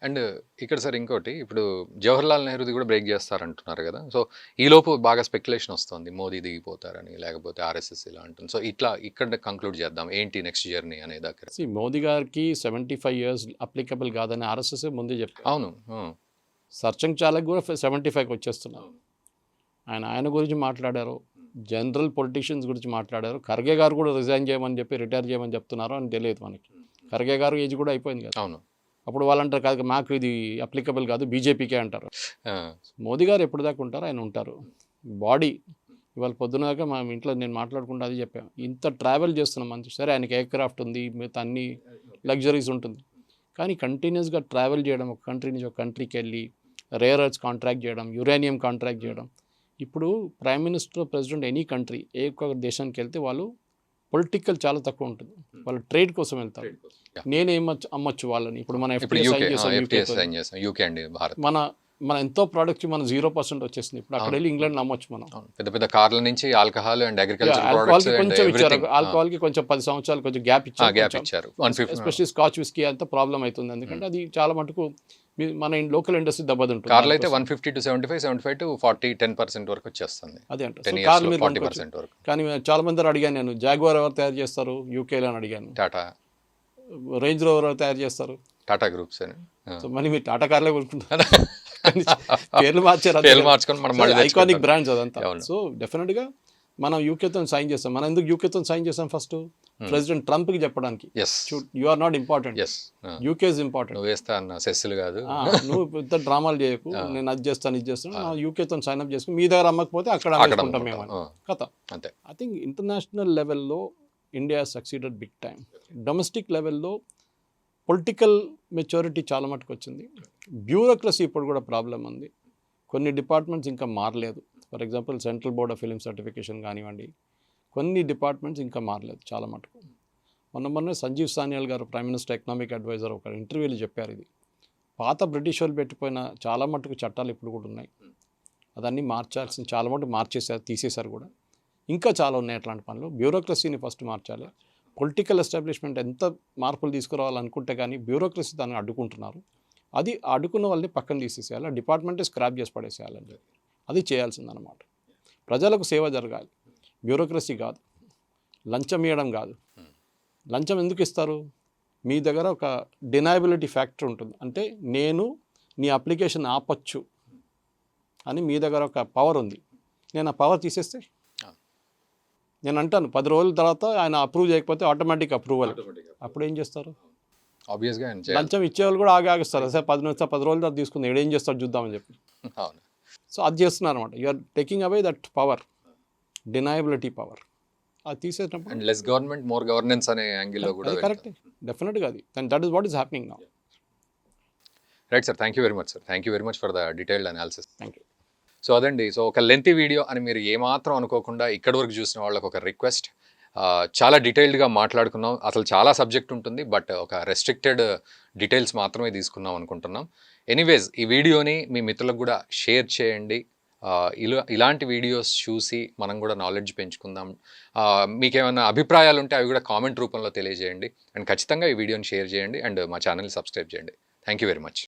And ఇక్కడ sir ఇంకోటి ఇప్పుడు జవహర్లాల్ నెహ్రూది కూడా బ్రేక్ చేస్తారంటున్నారు కదా. సో ఈలోపు బాగా స్పెక్యులేషన్ వస్తుంది మోదీ దిగిపోతారని, లేకపోతే ఆర్ఎస్ఎస్ ఇలా అంటుంది. సో ఇట్లా ఇక్కడ కంక్లూడ్ చేద్దాం ఏంటి నెక్స్ట్ జర్నీ అనే దగ్గర. మోదీ గారికి 75 years అప్లికబుల్ కాదని ఆర్ఎస్ఎస్ ముందే చెప్పారు. అవును. సర్చంగ్ చాలక్ కూడా 75కి వచ్చేస్తున్నారు. ఆయన గురించి మాట్లాడారు, జనరల్ పొలిటీషియన్స్ గురించి మాట్లాడారు. ఖర్గే గారు కూడా రిజైన్ చేయమని చెప్పి రిటైర్ చేయమని చెప్తున్నారు అని తెలియదు మనకి. ఖర్గే గారు ఏజ్ కూడా అయిపోయింది కదా. అవును. అప్పుడు వాళ్ళంటారు కాదు మాకు ఇది అప్లికబుల్ కాదు బీజేపీకే అంటారు. మోదీ గారు ఎప్పుడు దాకా ఉంటారు, ఆయన ఉంటారు. బాడీ ఇవాళ పొద్దునగా మా ఇంట్లో నేను మాట్లాడుకుంటూ అది చెప్పాను, ఇంత ట్రావెల్ చేస్తున్నాం మంచి సరే, ఆయనకి ఎయిర్ క్రాఫ్ట్ ఉంది, మిగతా అన్ని లగ్జరీస్ ఉంటుంది, కానీ కంటిన్యూస్గా ట్రావెల్ చేయడం, ఒక కంట్రీ నుంచి ఒక కంట్రీకి వెళ్ళి రేర్ ఎర్త్స్ కాంట్రాక్ట్ చేయడం, యురేనియం కాంట్రాక్ట్ చేయడం. ఇప్పుడు prime minister president any country ఏ ఒక్క దేశానికి వెళ్తే వాళ్ళు పొలిటికల్ చాలా తక్కువ ఉంటుంది, వాళ్ళు ట్రేడ్ కోసం వెళ్తారు. నేనేం అమ్మొచ్చు వాళ్ళని. ఇప్పుడు మన యూకే అండి, భారత్ మన ఎంతో ప్రోడక్ట్స్ మన 0% వచ్చేసింది. ఇప్పుడు అక్కడ వెళ్ళి ఇంగ్లాండ్ నమ్మొచ్చు మనం. పెద్ద పెద్ద కార్ల నుంచి ఆల్కహాల్ అండ్ అగ్రికల్చర్ కొంచెం ఇచ్చారు, ఆల్కహాల్కి కొంచెం 10 సంవత్సరాలు కొంచెం గ్యాప్ ఇచ్చారు. ఎస్పెషల్లీ స్కాచ్ విస్కీ అంతా ప్రాబ్లం అవుతుంది, ఎందుకంటే అది చాలా మటుకు మన లోకల్ ఇండస్ట్రీ దెబ్బతింటుంది. కార్లు అయితే 150 to 75 to 40 10% వరకు వచ్చేస్తుంది. అదే అంటే కార్లు మీరు 40% వరకు. కానీ చాలా మంది అడిగాను నేను, జాగ్వార్ ఎవరు తయారు చేస్తారు యూకేలో అని అడిగాను. టాటా. రేంజ్ రోవర్ ఎవరు తయారు చేస్తారు? టాటా గ్రూప్స్ అని. సో మరి మీరు టాటా కార్లే కొనుక్కుంటారు, పేర్లు మార్చారు, ఐకానిక్ బ్రాండ్స్ అదంతా. సో డెఫినెట్గా మనం యూకేతో సైన్ చేస్తాం. మనం ఎందుకు యూకేతో సైన్ చేస్తాం? ఫస్ట్ ప్రెసిడెంట్ ట్రంప్కి చెప్పడానికి, you are not important, UK is important. నువ్వు పెద్ద డ్రామాలు చేయకు, నేను అది చేస్తాను ఇది చేస్తాను, యూకేతో సైన్ అప్ చేసుకుని మీ దగ్గర అమ్మకపోతే అక్కడ అమ్ముకుంటాం మేము కథ. ఐ థింక్ ఇంటర్నేషనల్ లెవెల్లో India succeeded big time. Domestic లెవెల్లో పొలిటికల్ మెచ్యూరిటీ చాలా మటుకు వచ్చింది. బ్యూరోక్రసీ ఇప్పుడు కూడా ప్రాబ్లం ఉంది, కొన్ని డిపార్ట్మెంట్స్ ఇంకా మారలేదు. For example central board of film certification కానివ్వండి, కొన్ని డిపార్ట్మెంట్స్ ఇంకా మారలేదు చాలా మటుకు. మొన్న సంజీవ్ సాన్యాల్ గారు ప్రైమ్ మినిస్టర్ ఎకనామిక్ అడ్వైజర్ ఒక ఇంటర్వ్యూలో చెప్పారు, ఇది పాత బ్రిటిష్ వాళ్ళు పెట్టిపోయిన చాలా మటుకు చట్టాలు ఇప్పుడు కూడా ఉన్నాయి, అదన్నీ మార్చాల్సింది, చాలా మటుకు మార్చేసారు, తీసేశారు కూడా. ఇంకా చాలా ఉన్నాయి అట్లాంటి పనులు. బ్యూరోక్రసీని ఫస్ట్ మార్చాలి. పొలిటికల్ ఎస్టాబ్లిష్మెంట్ ఎంత మార్పులు తీసుకురావాలనుకుంటే కానీ బ్యూరోక్రసీ దాన్ని అడ్డుకుంటున్నారు. అది అడ్డుకున్న వాళ్ళని పక్కన తీసేసేయాలి, ఆ డిపార్ట్మెంటే స్క్రాప్ చేసి పడేసేయాలండి. అది చేయాల్సిందన్నమాట. ప్రజలకు సేవ జరగాలి, బ్యూరోక్రసీ కాదు, లంచం ఇవ్వడం కాదు. లంచం ఎందుకు ఇస్తారు? మీ దగ్గర ఒక డినయబిలిటీ ఫ్యాక్టర్ ఉంటుంది, అంటే నేను నీ అప్లికేషన్ ఆపచ్చు అని మీ దగ్గర ఒక పవర్ ఉంది. నేను ఆ పవర్ తీసేస్తే, నేను అంటాను 10 రోజుల తర్వాత ఆయన అప్రూవ్ చేయకపోతే ఆటోమేటిక్ అప్రూవల్, అప్పుడు ఏం చేస్తారు? ఆబ్వియస్గా లంచం ఇచ్చేవాళ్ళు కూడా ఆగేస్తారు, సార్ 10 రోజుల తర్వాత తీసుకుంది ఏం చేస్తారు చూద్దామని చెప్పి. సో అది చేస్తున్నారు అనమాట. You are taking away that power, deniability power. అది తీసేటప్పుడు లెస్ గవర్నమెంట్ మోర్ గవర్నెన్స్ అనే యాంగిల్లో కూడా కరెక్ట్, డెఫినెట్గా అది. That is what is happening now. Right sir, thank you very much sir, thank you very much for the detailed analysis. Thank you. So అదండి, so ఒక lengthy video అని మీరు ఏమాత్రం అనుకోకుండా ఇక్కడి వరకు చూసిన వాళ్ళకి ఒక రిక్వెస్ట్, చాలా డీటెయిల్డ్గా మాట్లాడుకున్నాం. అసలు చాలా సబ్జెక్ట్ ఉంటుంది, బట్ ఒక రెస్ట్రిక్టెడ్ డీటెయిల్స్ మాత్రమే తీసుకున్నాం అనుకుంటున్నాం. ఎనీవేస్ ఈ వీడియోని మీ మిత్రులకు కూడా షేర్ చేయండి. ఇలాంటి వీడియోస్ చూసి మనం కూడా నాలెడ్జ్ పెంచుకుందాం. మీకు ఏమైనా అభిప్రాయాలు ఉంటే అవి కూడా కామెంట్ రూపంలో తెలియజేయండి. అండ్ ఖచ్చితంగా ఈ వీడియోని షేర్ చేయండి అండ్ మా ఛానల్ని సబ్స్క్రైబ్ చేయండి. Thank you very much.